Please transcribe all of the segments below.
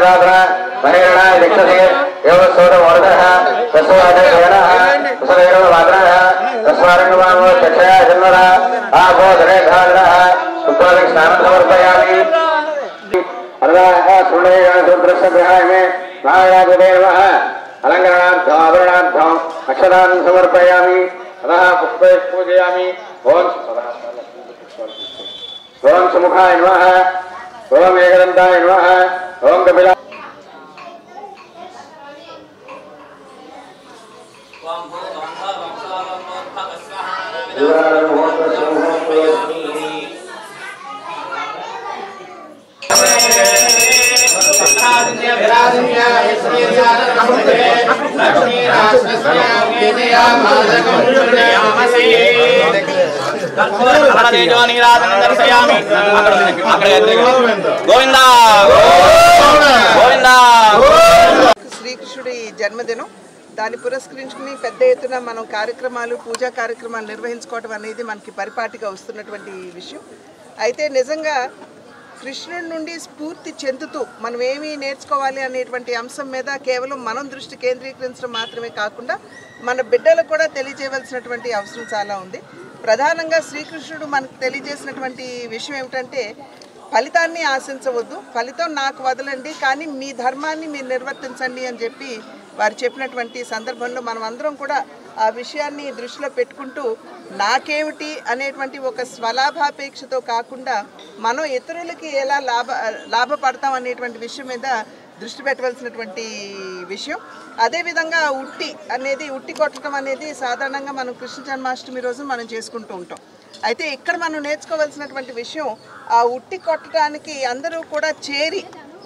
Samadra, Mahirana, Dixasi, Yosoda Mordaha, Taswada Yana, Savero Madra, Taswarangama, Chachaya, Janara, Abo, Drekhala, Supalik San Samarpayami, Allah, Sunaya, Sudrasa behind me, Maya Deva, Alangaran, Avaran, Aksharan Samarpayami, Allah, Pujayami, Om Sumukha Invaha, Om Egadanta Invaha, Om Kapila. శ్రీకృష్ణుడి జన్మదినం దాన్ని పురస్కరించుకుని పెద్ద ఎత్తున మనం కార్యక్రమాలు పూజా కార్యక్రమాలు నిర్వహించుకోవడం అనేది మనకి పరిపాటిగా వస్తున్నటువంటి విషయం. అయితే నిజంగా కృష్ణుడి నుండి స్ఫూర్తి చెందుతూ మనం ఏమి నేర్చుకోవాలి అనేటువంటి అంశం మీద కేవలం మనం దృష్టి కేంద్రీకరించడం మాత్రమే కాకుండా మన బిడ్డలకు కూడా తెలియజేయవలసినటువంటి అవసరం చాలా ఉంది. ప్రధానంగా శ్రీకృష్ణుడు మనకు తెలియజేసినటువంటి విషయం ఏమిటంటే ఫలితాన్ని ఆశించవద్దు, ఫలితం నాకు వదలండి, కానీ మీ ధర్మాన్ని మీరు నిర్వర్తించండి అని చెప్పి వారు చెప్పినటువంటి సందర్భంలో మనం అందరం కూడా ఆ విషయాన్ని దృష్టిలో పెట్టుకుంటూ నాకేమిటి అనేటువంటి ఒక స్వలాభాపేక్షతో కాకుండా మనం ఇతరులకి ఎలా లాభపడతాం అనేటువంటి విషయం మీద దృష్టి పెట్టవలసినటువంటి విషయం. అదేవిధంగా ఉట్టి కొట్టడం అనేది సాధారణంగా మనం కృష్ణ జన్మాష్టమి రోజు మనం చేసుకుంటూ ఉంటాం. అయితే ఇక్కడ మనం నేర్చుకోవాల్సినటువంటి విషయం ఆ ఉట్టి కొట్టడానికి అందరూ కూడా చేరి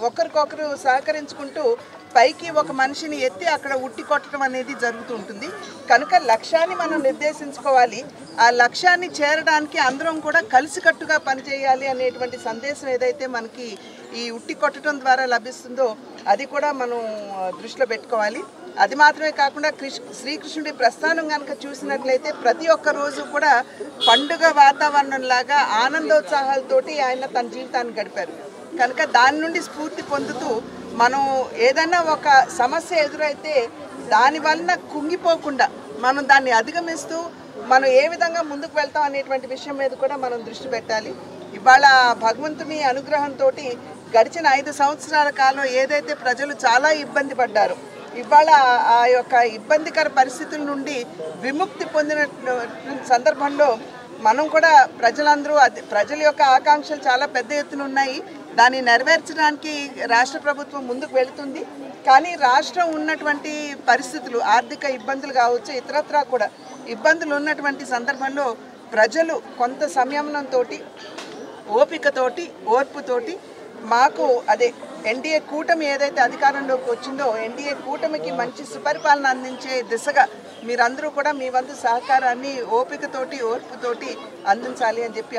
ఒకరికొకరు సహకరించుకుంటూ పైకి ఒక మనిషిని ఎత్తి అక్కడ ఉట్టి కొట్టడం అనేది జరుగుతూ ఉంటుంది. కనుక లక్ష్యాన్ని మనం నిర్దేశించుకోవాలి, ఆ లక్ష్యాన్ని చేరడానికి అందరం కూడా కలిసికట్టుగా పనిచేయాలి అనేటువంటి సందేశం ఏదైతే మనకి ఈ ఉట్టి కొట్టడం ద్వారా లభిస్తుందో అది కూడా మనం దృష్టిలో పెట్టుకోవాలి. అది మాత్రమే కాకుండా శ్రీకృష్ణుడి ప్రస్థానం కనుక చూసినట్లయితే ప్రతి ఒక్క రోజు కూడా పండుగ వాతావరణం లాగా ఆనందోత్సాహాలతోటి ఆయన తన జీవితాన్ని గడిపారు. కనుక దాని నుండి స్ఫూర్తి పొందుతూ మనం ఏదైనా ఒక సమస్య ఎదురైతే దాని వలన కుంగిపోకుండా మనం దాన్ని అధిగమిస్తూ మనం ఏ విధంగా ముందుకు వెళ్తాం అనేటువంటి విషయం మీద కూడా మనం దృష్టి పెట్టాలి. ఇవాళ భగవంతుని అనుగ్రహంతో గడిచిన 5 సంవత్సరాల కాలం ఏదైతే ప్రజలు చాలా ఇబ్బంది పడ్డారో ఇవాళ ఆ యొక్క ఇబ్బందికర పరిస్థితుల నుండి విముక్తి పొందిన సందర్భంలో మనం కూడా ప్రజల యొక్క ఆకాంక్షలు చాలా పెద్ద ఎత్తున ఉన్నాయి. దాన్ని నెరవేర్చడానికి రాష్ట్ర ప్రభుత్వం ముందుకు వెళుతుంది. కానీ రాష్ట్రం ఉన్నటువంటి పరిస్థితులు ఆర్థిక ఇబ్బందులు కావచ్చు, ఇతరత్రా కూడా ఇబ్బందులు ఉన్నటువంటి సందర్భంలో ప్రజలు కొంత సంయమనంతో ఓపికతోటి ఓర్పుతోటి మాకు అదే ఎన్డీఏ కూటమి ఏదైతే అధికారంలోకి వచ్చిందో ఎన్డీఏ కూటమికి మంచి సుపరిపాలన అందించే దిశగా మీరందరూ కూడా మీ వంతు సహకారాన్ని ఓపికతోటి ఓర్పుతోటి అందించాలి అని చెప్పి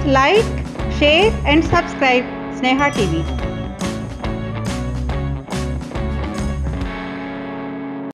like, share and subscribe Sneha TV.